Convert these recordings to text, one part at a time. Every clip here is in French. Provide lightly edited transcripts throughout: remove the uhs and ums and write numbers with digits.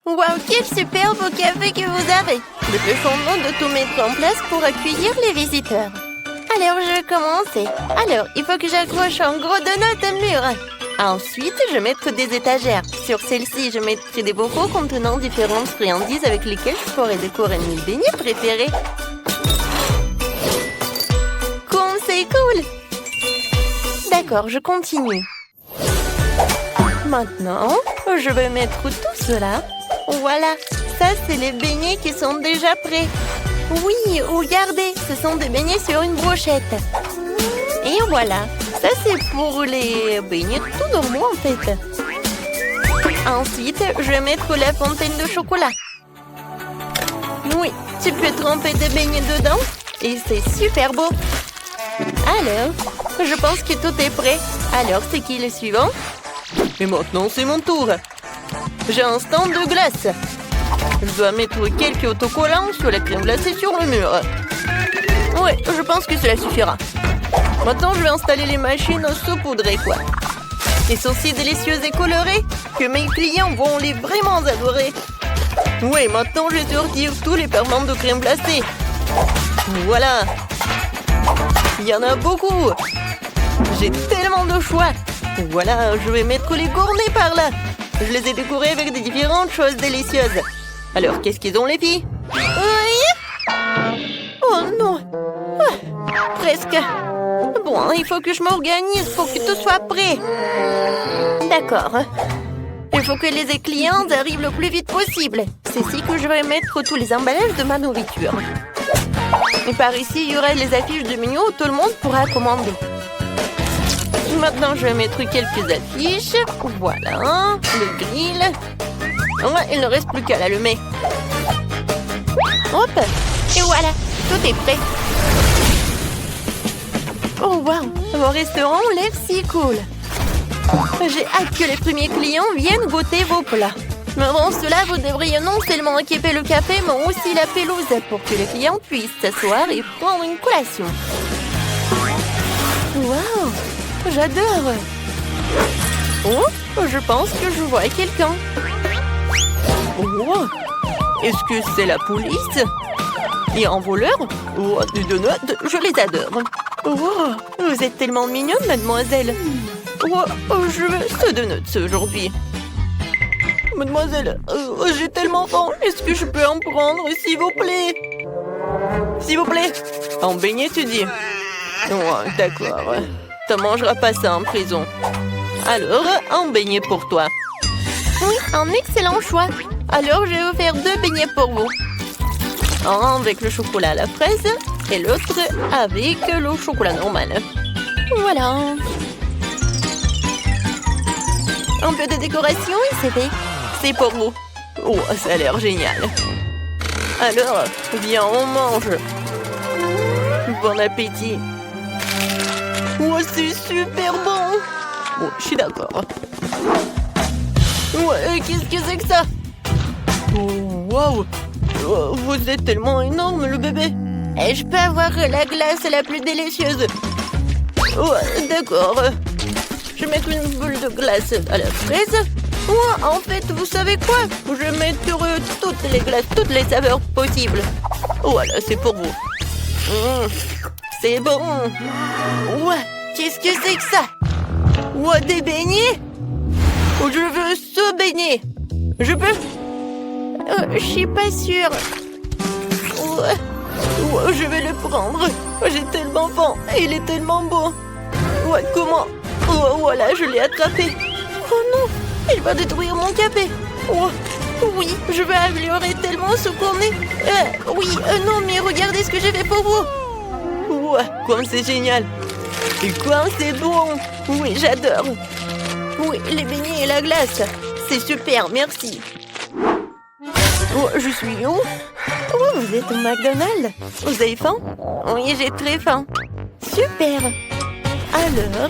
Waouh, quel superbe café que vous avez! Dépêchons-nous de tout mettre en place pour accueillir les visiteurs. Alors, je vais commencer. Alors, il faut que j'accroche un gros donut au mur. Ensuite, je vais mettre des étagères. Sur celle-ci, je mettrai des bocaux contenant différentes friandises avec lesquelles je pourrai décorer mes beignets préférés. Comme c'est cool! D'accord, je continue. Maintenant, je vais mettre tout cela. Voilà, ça c'est les beignets qui sont déjà prêts. Oui, regardez, ce sont des beignets sur une brochette. Et voilà, ça c'est pour les beignets tout normaux en fait. Ensuite, je vais mettre la fontaine de chocolat. Oui, tu peux tremper des beignets dedans et c'est super beau. Alors, je pense que tout est prêt. Alors, c'est qui le suivant? Et maintenant, c'est mon tour. J'ai un stand de glace. Je dois mettre quelques autocollants sur la crème glacée sur le mur. Ouais, je pense que cela suffira. Maintenant, je vais installer les machines saupoudrées, quoi. Elles sont si délicieuses et colorées que mes clients vont les vraiment adorer. Oui, maintenant, je vais sortir tous les ferments de crème glacée. Voilà. Il y en a beaucoup. J'ai tellement de choix. Voilà, je vais mettre les gourmets par là. Je les ai décorés avec des différentes choses délicieuses. Alors, qu'est-ce qu'ils ont, les filles? Oh non! Presque. Bon, il faut que je m'organise pour que tout soit prêt. D'accord. Il faut que les clients arrivent le plus vite possible. C'est ici que je vais mettre tous les emballages de ma nourriture. Et par ici, il y aura les affiches de menus où tout le monde pourra commander. Maintenant, je vais mettre quelques affiches. Voilà, le grill. Ouais, il ne reste plus qu'à l'allumer. Hop, et voilà, tout est prêt. Oh wow, vos restaurants ont l'air si cool. J'ai hâte que les premiers clients viennent goûter vos plats. Mais avant cela, vous devriez non seulement équiper le café, mais aussi la pelouse pour que les clients puissent s'asseoir et prendre une collation. Wow, j'adore. Oh, je pense que je vois quelqu'un. Oh, est-ce que c'est la police? Et un voleur? Oh, des donuts, je les adore. Oh, vous êtes tellement mignonne, mademoiselle. Oh, je veux ce donut aujourd'hui. Mademoiselle, j'ai tellement faim. Est-ce que je peux en prendre, s'il vous plaît? S'il vous plaît. En beignet, tu dis? Oh, d'accord. Tu mangeras pas ça en prison. Alors, un beignet pour toi. Oui, un excellent choix. Alors, je vais vous faire 2 beignets pour vous. Un avec le chocolat à la fraise et l'autre avec le chocolat normal. Voilà. Un peu de décoration et c'est fait. C'est pour vous. Oh, ça a l'air génial. Alors, viens, on mange. Bon appétit. Oh, c'est super bon. Bon, je suis d'accord. Ouais, qu'est-ce que c'est que ça? Oh, waouh. Oh, vous êtes tellement énorme, le bébé. Et je peux avoir la glace la plus délicieuse. Oh, d'accord. Je vais mettre une boule de glace à la fraise. Oh, en fait, vous savez quoi? Je vais mettre toutes les glaces, toutes les saveurs possibles. Voilà, c'est pour vous. C'est bon. Ouais, qu'est-ce que c'est que ça? Ouais, des beignets? Je veux ce beignet. Je peux? Je suis pas sûre. Ouais, je vais le prendre. J'ai tellement faim. Il est tellement beau. Ouais, comment? Oh, voilà, je l'ai attrapé. Oh non, il va détruire mon café. Oh, oui, je vais améliorer tellement ce qu'on est. Oui, non, mais regardez ce que j'ai fait pour vous. Ouais, comme c'est génial. Et comme c'est bon. Oui, j'adore. Oui, les beignets et la glace. C'est super, merci. Oh, je suis où? Oh, vous êtes au McDonald's. Vous avez faim? Oui, j'ai très faim. Super. Alors,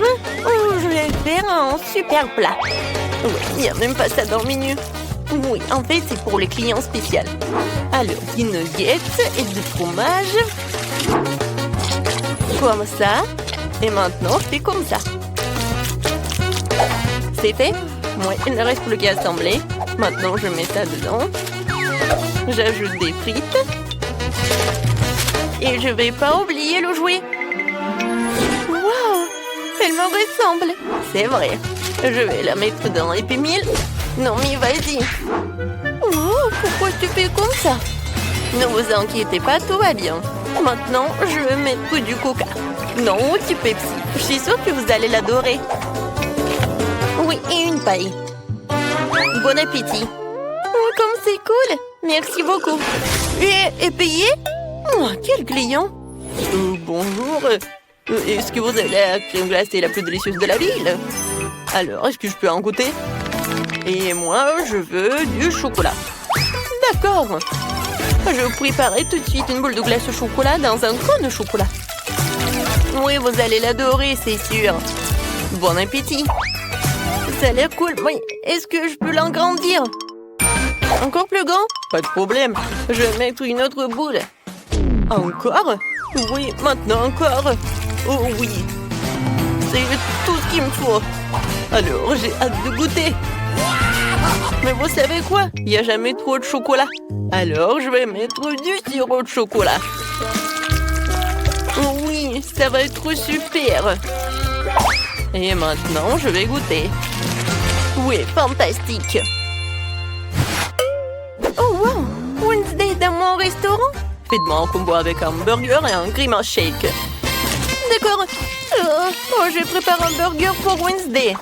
je vais faire un super plat. Oui, il n'y a même pas ça dans le menu. Oui, en fait, c'est pour les clients spéciaux. Alors, des nuggets et du fromage. Comme ça. Et maintenant, je fais comme ça. C'est fait? Ouais, il ne reste plus qu'à assembler. Maintenant, je mets ça dedans. J'ajoute des frites. Et je vais pas oublier le jouet. Waouh! Elle me ressemble. C'est vrai. Je vais la mettre dans Happy Meal. Non, mais vas-y. Oh, pourquoi tu fais comme ça? Ne vous inquiétez pas, tout va bien. Maintenant, je vais mettre du coca. Non, du Pepsi. Je suis sûre que vous allez l'adorer. Oui, et une paille. Bon appétit. Oh, comme c'est cool. Merci beaucoup. Et payé? Oh, quel client. Bonjour. Est-ce que vous avez la crème glacée la plus délicieuse de la ville? Alors, est-ce que je peux en goûter? Et moi, je veux du chocolat. D'accord. Je préparerai tout de suite une boule de glace au chocolat dans un cône de chocolat. Oui, vous allez l'adorer, c'est sûr. Bon appétit. Ça a l'air cool. Oui, est-ce que je peux l'agrandir? Encore plus grand? Pas de problème. Je vais mettre une autre boule. Encore? Oui, maintenant encore. Oh oui. C'est tout ce qu'il me faut. Alors, j'ai hâte de goûter. Mais vous savez quoi? Il n'y a jamais trop de chocolat. Alors, je vais mettre du sirop de chocolat. Oh oui, ça va être super. Et maintenant, je vais goûter. Oui, fantastique. Oh wow, Wednesday dans mon restaurant? Faites-moi un combo avec un burger et un grimace shake. D'accord. Je prépare un burger pour Wednesday.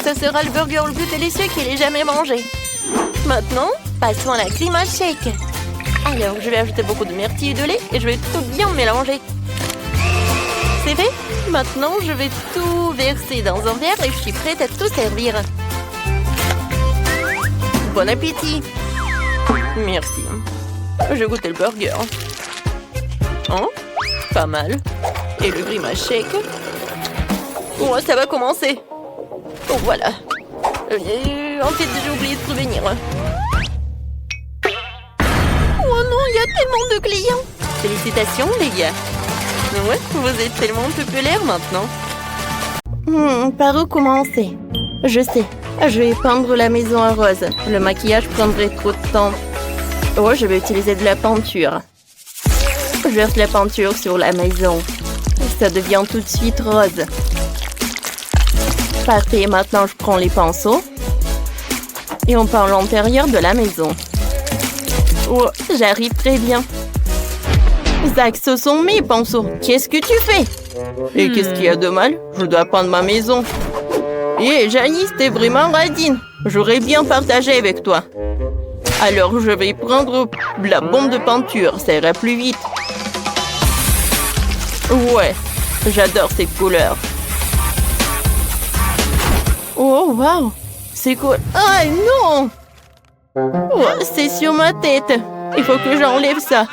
Ce sera le burger le plus délicieux qu'il ait jamais mangé. Maintenant, passons à la grimace shake. Alors, je vais ajouter beaucoup de myrtille et de lait et je vais tout bien mélanger. C'est fait? Maintenant, je vais tout verser dans un verre et je suis prête à tout servir. Bon appétit! Merci. Je goûte le burger. Oh, pas mal. Et le grimace shake. Oh, ça va commencer. Oh, voilà. En fait, j'ai oublié de prévenir. Oh non, il y a tellement de clients. Félicitations, les gars. Ouais, vous êtes tellement populaire maintenant. Par où commencer? Je sais. Je vais peindre la maison en rose. Le maquillage prendrait trop de temps. Oh, je vais utiliser de la peinture. Je verse la peinture sur la maison. Ça devient tout de suite rose. Parfait, maintenant je prends les pinceaux. Et on peint l'intérieur de la maison. Oh, j'arrive très bien. Zach, ce sont mes pinceaux. Qu'est-ce que tu fais? Et qu'est-ce qu'il y a de mal? Je dois peindre ma maison. Hé, Janice, t'es vraiment radine. J'aurais bien partagé avec toi. Alors, je vais prendre la bombe de peinture. Ça ira plus vite. Ouais, j'adore ces couleurs. Oh, wow. C'est cool. Ah, non! Oh, c'est sur ma tête. Il faut que j'enlève ça.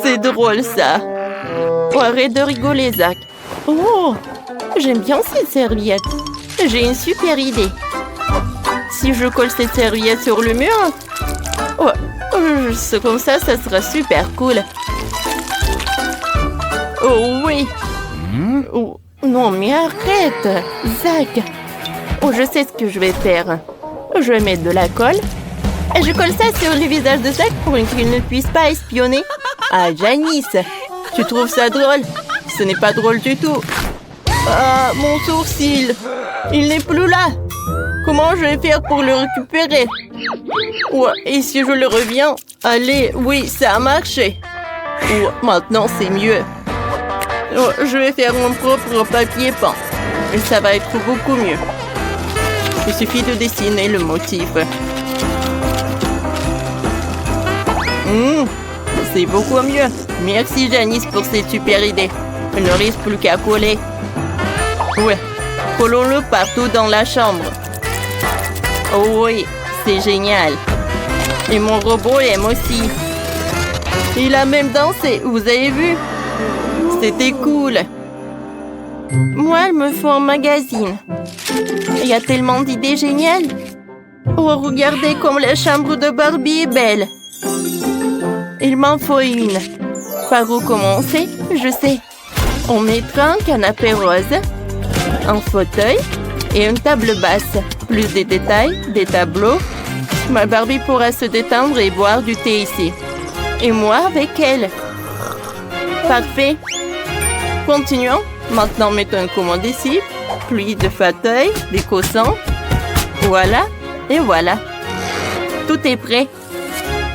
C'est drôle, ça. Oh, arrête de rigoler, Zach. Oh, j'aime bien cette serviette. J'ai une super idée. Si je colle cette serviette sur le mur, oh, c'est comme ça sera super cool. Oh oui. Oh, non, mais arrête, Zach. Oh, je sais ce que je vais faire. Je vais mettre de la colle. Et je colle ça sur le visage de Zach pour qu'il ne puisse pas espionner. Ah, Janice, tu trouves ça drôle? Ce n'est pas drôle du tout. Ah, mon sourcil. Il n'est plus là. Comment je vais faire pour le récupérer? Ouais, et si je le reviens? Allez, oui, ça a marché. Ouais, maintenant, c'est mieux. Oh, je vais faire mon propre papier peint. Et ça va être beaucoup mieux. Il suffit de dessiner le motif. C'est beaucoup mieux. Merci, Janice, pour cette super idée. Il ne reste plus qu'à coller. Ouais, collons-le partout dans la chambre. Oh oui, c'est génial. Et mon robot aime aussi. Il a même dansé, vous avez vu? C'était cool. Moi, il me faut un magazine. Il y a tellement d'idées géniales. Oh, regardez comme la chambre de Barbie est belle. Il m'en faut une. Par où commencer? Je sais. On mettra un canapé rose, un fauteuil et une table basse. Plus de détails, des tableaux. Ma Barbie pourra se détendre et boire du thé ici. Et moi avec elle. Parfait. Continuons. Maintenant, mettons une commode ici. Puis de fauteuils, des coussins. Voilà. Et voilà. Tout est prêt.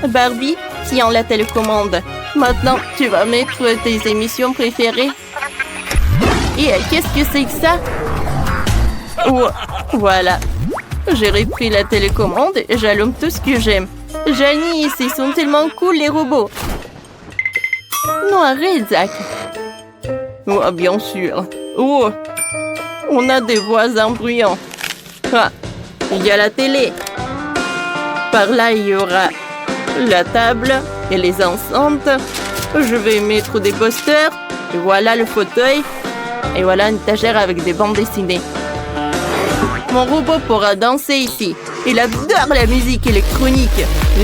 Barbie, tiens la télécommande. Maintenant, tu vas mettre tes émissions préférées. Et qu'est-ce que c'est que ça? Oh, voilà. J'ai repris la télécommande et j'allume tout ce que j'aime. Janice, ils sont tellement cool les robots. Non, arrête, Zach. Oh, bien sûr. Oh, on a des voisins bruyants. Ah, il y a la télé. Par là, il y aura la table et les enceintes. Je vais mettre des posters. Et voilà le fauteuil. Et voilà une étagère avec des bandes dessinées. Mon robot pourra danser ici. Il adore la musique électronique.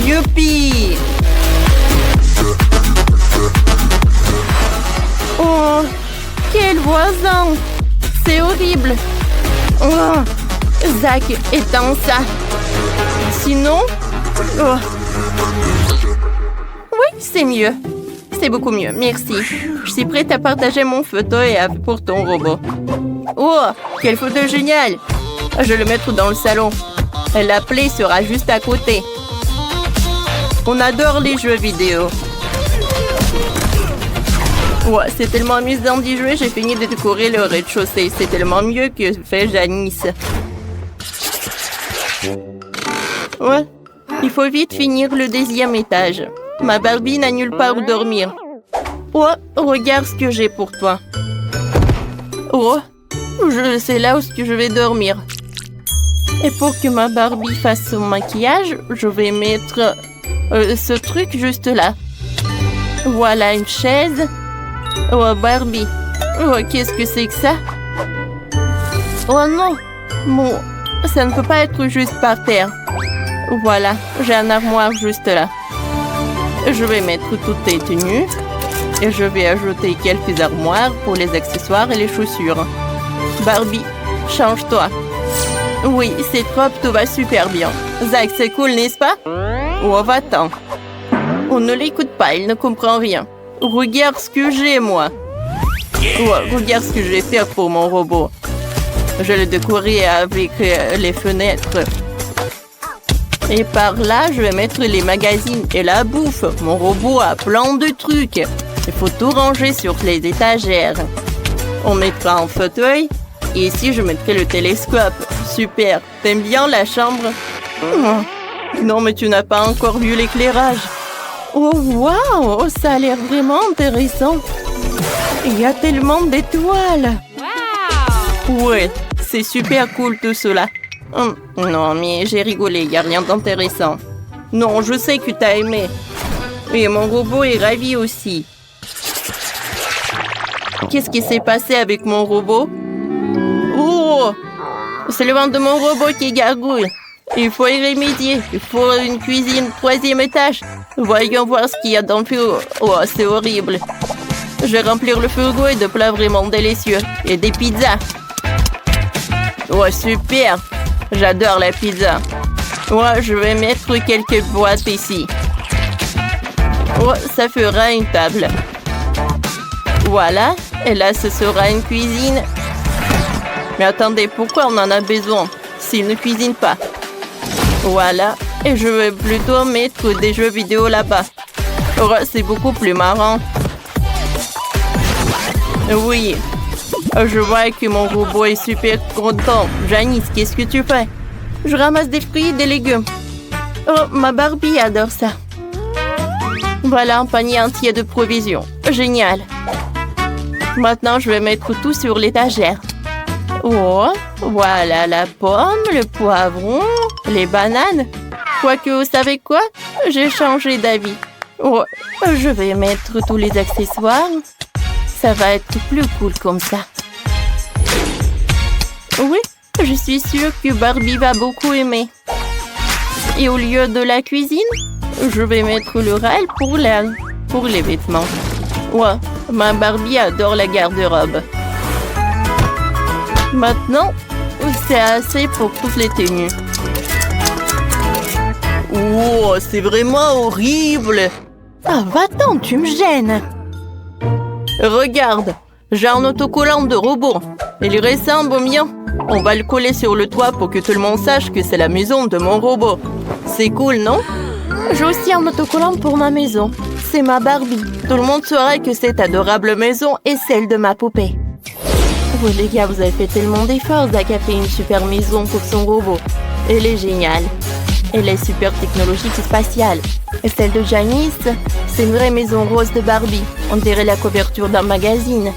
Youpi! Oh, quel voisin! C'est horrible. Oh, Zach, éteins ça. Sinon... Oh. Oui, c'est mieux. C'est beaucoup mieux, merci. Je suis prête à partager mon fauteuil pour ton robot. Oh, quel fauteuil génial! Je vais le mettre dans le salon. La play sera juste à côté. On adore les jeux vidéo. Ouais, c'est tellement amusant d'y jouer, j'ai fini de décorer le rez-de-chaussée. C'est tellement mieux que fait Janice. Ouais, il faut vite finir le 10e étage. Ma Barbie n'a nulle part où dormir. Oh, regarde ce que j'ai pour toi. Oh, je sais là où je vais dormir. Et pour que ma Barbie fasse son maquillage, je vais mettre ce truc juste là. Voilà une chaise. Oh, Barbie. Oh, qu'est-ce que c'est que ça? Oh non. Bon, ça ne peut pas être juste par terre. Voilà, j'ai un armoire juste là. Je vais mettre toutes tes tenues. Et je vais ajouter quelques armoires pour les accessoires et les chaussures. Barbie, change-toi. Oui, c'est propre, tout va super bien. Zach, c'est cool, n'est-ce pas? Oh, va-t'en. On ne l'écoute pas, il ne comprend rien. Regarde ce que j'ai, moi. Oh, regarde ce que je vais faire pour mon robot. Je le décorer avec les fenêtres. Et par là, je vais mettre les magazines et la bouffe. Mon robot a plein de trucs. Il faut tout ranger sur les étagères. On mettra un fauteuil. Et ici, je mettrai le télescope. Super. T'aimes bien la chambre? Oh. Non, mais tu n'as pas encore vu l'éclairage. Oh, waouh! Ça a l'air vraiment intéressant. Il y a tellement d'étoiles. Wow! Ouais, c'est super cool tout cela. Non, mais j'ai rigolé. Il n'y a rien d'intéressant. Non, je sais que t'as aimé. Et mon robot est ravi aussi. Qu'est-ce qui s'est passé avec mon robot? Oh! C'est le ventre de mon robot qui gargouille. Il faut y remédier. Il faut une cuisine 3e étage. Voyons voir ce qu'il y a dans le frigo. Oh, c'est horrible. Je vais remplir le frigo et de plats vraiment délicieux. Et des pizzas. Oh, super. J'adore la pizza. Oh, je vais mettre quelques boîtes ici. Oh, ça fera une table. Voilà. Et là, ce sera une cuisine. Mais attendez, pourquoi on en a besoin s'il ne cuisine pas? Voilà. Et je vais plutôt mettre des jeux vidéo là-bas. Oh, c'est beaucoup plus marrant. Oui. Je vois que mon robot est super content. Janice, qu'est-ce que tu fais? Je ramasse des fruits et des légumes. Oh, ma Barbie adore ça. Voilà un panier entier de provisions. Génial. Maintenant, je vais mettre tout sur l'étagère. Oh, voilà la pomme, le poivron, les bananes. Quoique, vous savez quoi? J'ai changé d'avis. Oh, je vais mettre tous les accessoires. Ça va être plus cool comme ça. Oui, je suis sûre que Barbie va beaucoup aimer. Et au lieu de la cuisine, je vais mettre le rail pour les vêtements. Ouais, ma Barbie adore la garde-robe. Maintenant, C'est assez pour toutes les tenues. Oh, c'est vraiment horrible. Ah, va-t'en, tu me gênes. Regarde, j'ai un autocollant de robot. Il ressemble au mien. On va le coller sur le toit pour que tout le monde sache que c'est la maison de mon robot. C'est cool, non? J'ai aussi un autocollant pour ma maison. C'est ma Barbie. Tout le monde saura que cette adorable maison est celle de ma poupée. Oh les gars, vous avez fait tellement d'efforts d'accaper une super maison pour son robot. Elle est géniale. Elle est super technologique et spatiale. Et celle de Janice, c'est une vraie maison rose de Barbie. On dirait la couverture d'un magazine.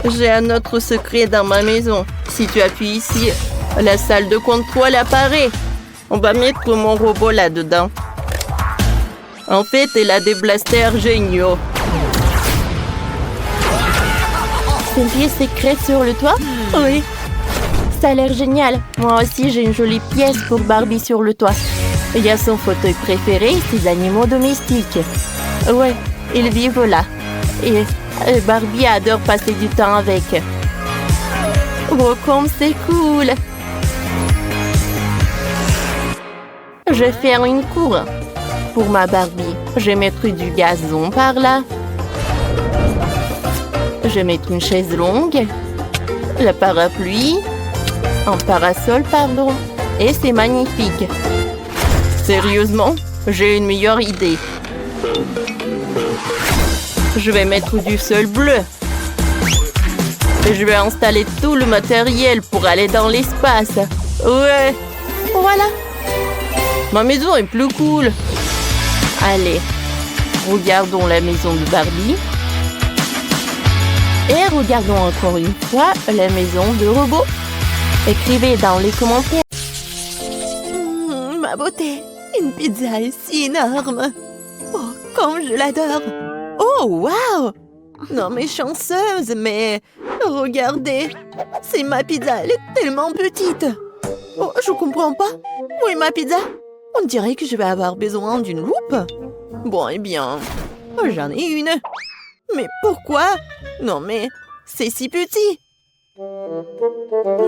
J'ai un autre secret dans ma maison. Si tu appuies ici, la salle de contrôle apparaît. On va mettre mon robot là-dedans. En fait, elle a des blasters géniaux. C'est une pièce secrète sur le toit? Oui. Ça a l'air génial. Moi aussi, j'ai une jolie pièce pour Barbie sur le toit. Il y a son fauteuil préféré et ses animaux domestiques. Ouais, ils vivent là. Et Barbie adore passer du temps avec. Oh, comme c'est cool! Je vais faire une cour. Pour ma Barbie, je vais mettre du gazon par là. Je vais mettre une chaise longue. Le parapluie. Un parasol, pardon. Et c'est magnifique. Sérieusement, j'ai une meilleure idée. Je vais mettre du sol bleu. Je vais installer tout le matériel pour aller dans l'espace. Ouais. Voilà. Ma maison est plus cool. Allez, regardons la maison de Barbie. Et regardons encore une fois la maison de robot. Écrivez dans les commentaires. Ma beauté, une pizza est si énorme. Oh, comme je l'adore. Oh, wow! Non mais chanceuse, mais regardez. C'est ma pizza, elle est tellement petite. Oh, je comprends pas. Où est ma pizza? On dirait que je vais avoir besoin d'une loupe. Bon, eh bien, j'en ai une. Mais pourquoi? Non mais, c'est si petit.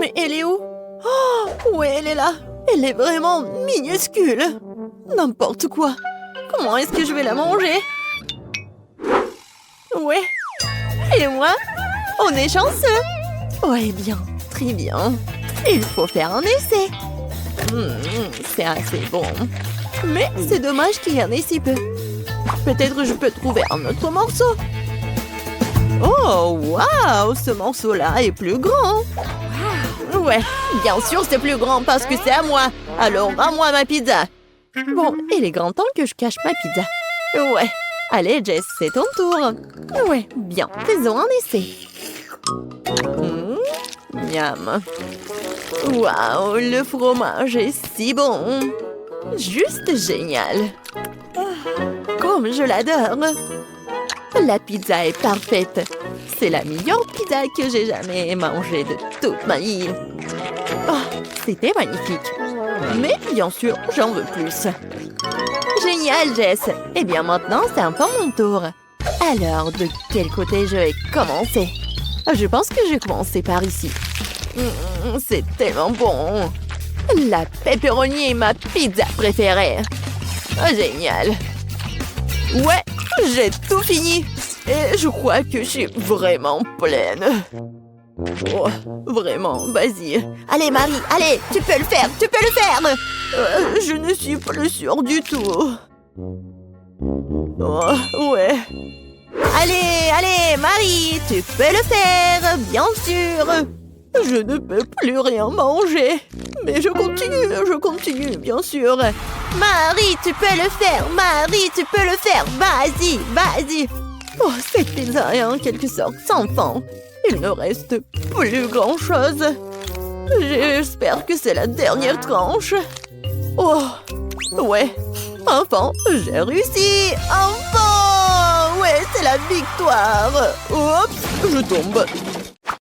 Mais elle est où? Oh, ouais, elle est là. Elle est vraiment minuscule. N'importe quoi. Comment est-ce que je vais la manger? Ouais. Et moi? On est chanceux. Ouais, bien. Très bien. Il faut faire un essai. C'est assez bon. Mais c'est dommage qu'il y en ait si peu. Peut-être je peux trouver un autre morceau. Oh, waouh! Ce morceau-là est plus grand. Ouais, bien sûr c'est plus grand parce que c'est à moi. Alors, à moi ma pizza. Bon, il est grand temps que je cache ma pizza. Ouais. Allez, Jess, c'est ton tour. Ouais, bien. Faisons un essai. Miam. Waouh, le fromage est si bon. Juste génial. Comme je l'adore. La pizza est parfaite. C'est la meilleure pizza que j'ai jamais mangée de toute ma vie. Oh, c'était magnifique. Mais bien sûr, j'en veux plus. Génial, Jess. Eh bien, maintenant, c'est un peu mon tour. Alors, de quel côté je vais commencer? Je pense que je vais commencer par ici. C'est tellement bon. La pepperoni est ma pizza préférée. Oh, génial. Ouais, j'ai tout fini. Et je crois que je suis vraiment pleine. Oh, vraiment, vas-y. Allez, Marie, allez, tu peux le faire, tu peux le faire. Je ne suis plus sûre du tout. Oh, ouais. Allez, allez, Marie, tu peux le faire, bien sûr. Je ne peux plus rien manger. Mais je continue, bien sûr. Marie, tu peux le faire, Marie, tu peux le faire. Vas-y, vas-y. Oh, cette pizza est en quelque sorte sans fond. Il ne reste plus grand-chose. J'espère que c'est la dernière tranche. Oh, ouais. Enfin, j'ai réussi. Enfin. Ouais, c'est la victoire. Oups, je tombe.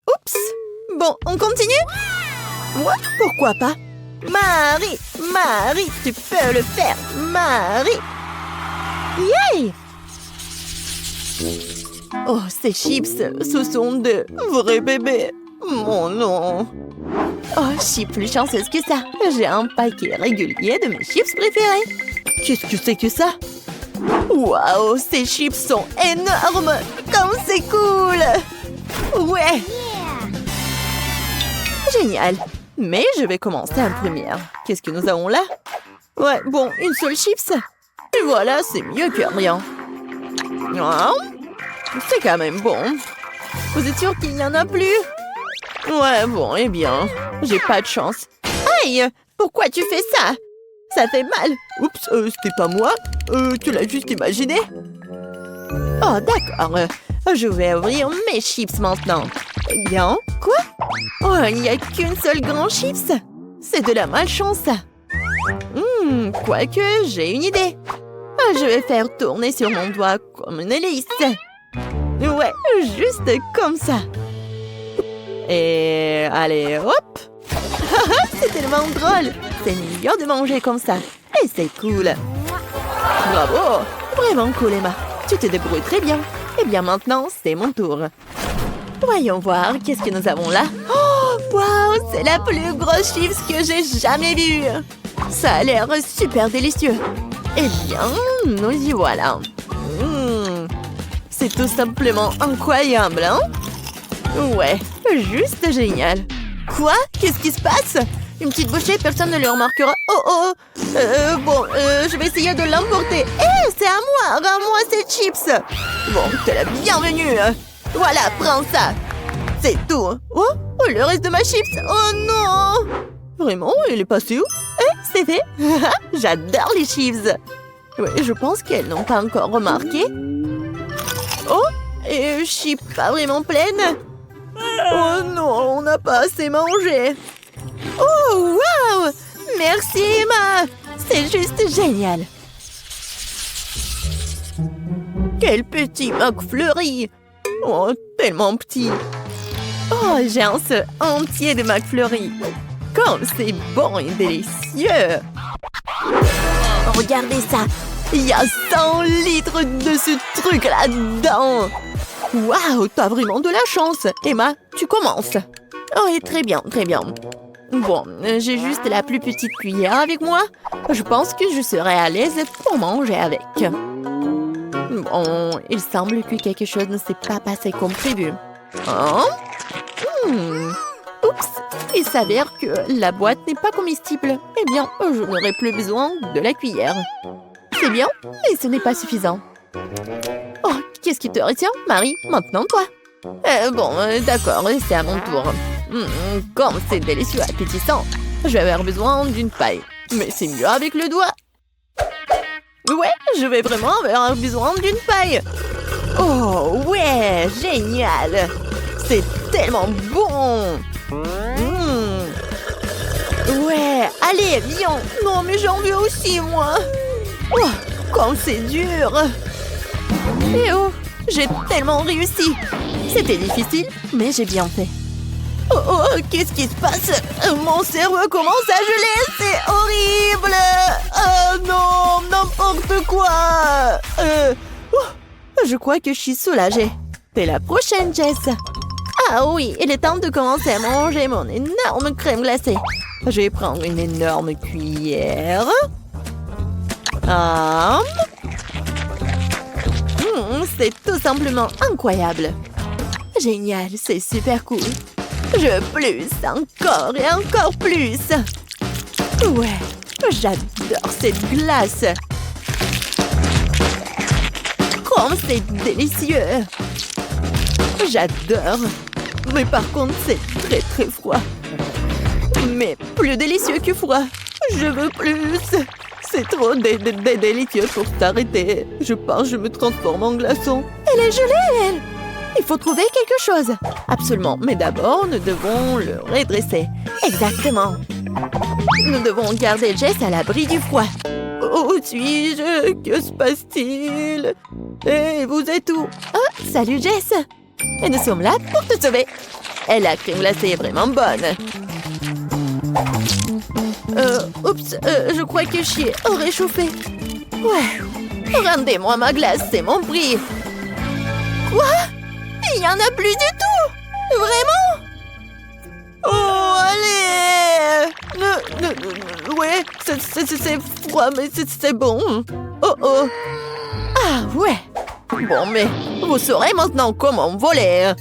Oups. Bon, on continue? Ouais, pourquoi pas? Marie, Marie, tu peux le faire. Marie. Yay! Oh, ces chips, ce sont de vrais bébés. Oh non. Oh, je suis plus chanceuse que ça. J'ai un paquet régulier de mes chips préférés. Qu'est-ce que c'est que ça? Waouh, ces chips sont énormes. Comme c'est cool. Ouais. Génial. Mais je vais commencer en première. Qu'est-ce que nous avons là? Ouais, bon, une seule chips. Et voilà, c'est mieux que rien. Oh, c'est quand même bon. Vous êtes sûr qu'il n'y en a plus? Ouais, bon, eh bien, j'ai pas de chance. Aïe! Pourquoi tu fais ça? Ça fait mal. Oups, c'était pas moi. Tu l'as juste imaginé. Oh, d'accord. Je vais ouvrir mes chips maintenant. Eh bien, quoi? Oh, il n'y a qu'une seule grande chips. C'est de la malchance. Quoique, j'ai une idée. Je vais faire tourner sur mon doigt comme une hélice. Ouais, juste comme ça. Et allez, hop. C'est tellement drôle. C'est mieux de manger comme ça. Et c'est cool. Bravo. Vraiment cool, Emma. Tu te débrouilles très bien. Eh bien, maintenant, c'est mon tour. Voyons voir, qu'est-ce que nous avons là? Oh, wow, c'est la plus grosse chips que j'ai jamais vue. Ça a l'air super délicieux. Eh bien, nous y voilà. C'est tout simplement incroyable, hein? Ouais, juste génial. Quoi? Qu'est-ce qui se passe? Une petite bouchée, personne ne le remarquera. Oh. Bon, je vais essayer de l'emporter. Hé, c'est à moi! Rends-moi ces chips! Bon, t'es la bienvenue. Voilà, prends ça. C'est tout. Oh, le reste de ma chips. Oh non! Vraiment, il est passé où? C'est fait. J'adore les chips. Oui, je pense qu'elles n'ont pas encore remarqué. Oh, et je suis pas vraiment pleine. Oh non, on n'a pas assez mangé. Oh, wow! Merci, Emma. C'est juste génial. Quel petit McFlurry. Oh, tellement petit. Oh, j'ai un seul entier de McFlurry. Comme c'est bon et délicieux. Regardez ça. Il y a 100 litres de ce truc là-dedans. Waouh, t'as vraiment de la chance. Emma, tu commences. Oh, et très bien, très bien. Bon, j'ai juste la plus petite cuillère avec moi. Je pense que je serai à l'aise pour manger avec. Bon, il semble que quelque chose ne s'est pas passé comme prévu. Hein? Oups, il s'avère que la boîte n'est pas comestible. Eh bien, je n'aurai plus besoin de la cuillère. C'est bien, mais ce n'est pas suffisant. Oh, qu'est-ce qui te retient, Marie? Maintenant, toi. Bon, d'accord, c'est à mon tour. Comme c'est délicieux, appétissant. Je vais avoir besoin d'une paille. Mais c'est mieux avec le doigt. Ouais, je vais vraiment avoir besoin d'une paille. Oh, ouais, génial. C'est tellement bon. Ouais, allez, viens. Non, mais j'en veux aussi, moi. Oh, comme c'est dur. Et oh, j'ai tellement réussi. C'était difficile, mais j'ai bien fait. Oh, qu'est-ce qui se passe? Mon cerveau commence à geler, c'est horrible. Oh non, n'importe quoi. Je crois que je suis soulagée. C'est la prochaine, Jess. Ah oui, il est temps de commencer à manger mon énorme crème glacée. Je vais prendre une énorme cuillère. C'est tout simplement incroyable. Génial, c'est super cool. Je veux plus, encore et encore plus. Ouais, j'adore cette glace. Comme c'est délicieux. J'adore. Mais par contre, c'est très très froid. Mais plus délicieux que froid. Je veux plus. C'est trop délicieux pour s'arrêter. Je pense que je me transforme en glaçon. Elle est gelée, elle. Il faut trouver quelque chose. Absolument. Mais d'abord, nous devons le redresser. Exactement. Nous devons garder Jess à l'abri du froid. Où suis-je? Que se passe-t-il? Et vous êtes où? Oh, salut Jess. Et nous sommes là pour te sauver. Et la crème glacée est vraiment bonne. Oups, je crois que je suis réchauffée. Ouais. Rendez-moi ma glace, c'est mon prix. Quoi? Il n'y en a plus du tout. Vraiment? Ouais, c'est froid, mais c'est bon. Oh oh. Ah ouais. Bon, mais vous saurez maintenant comment voler.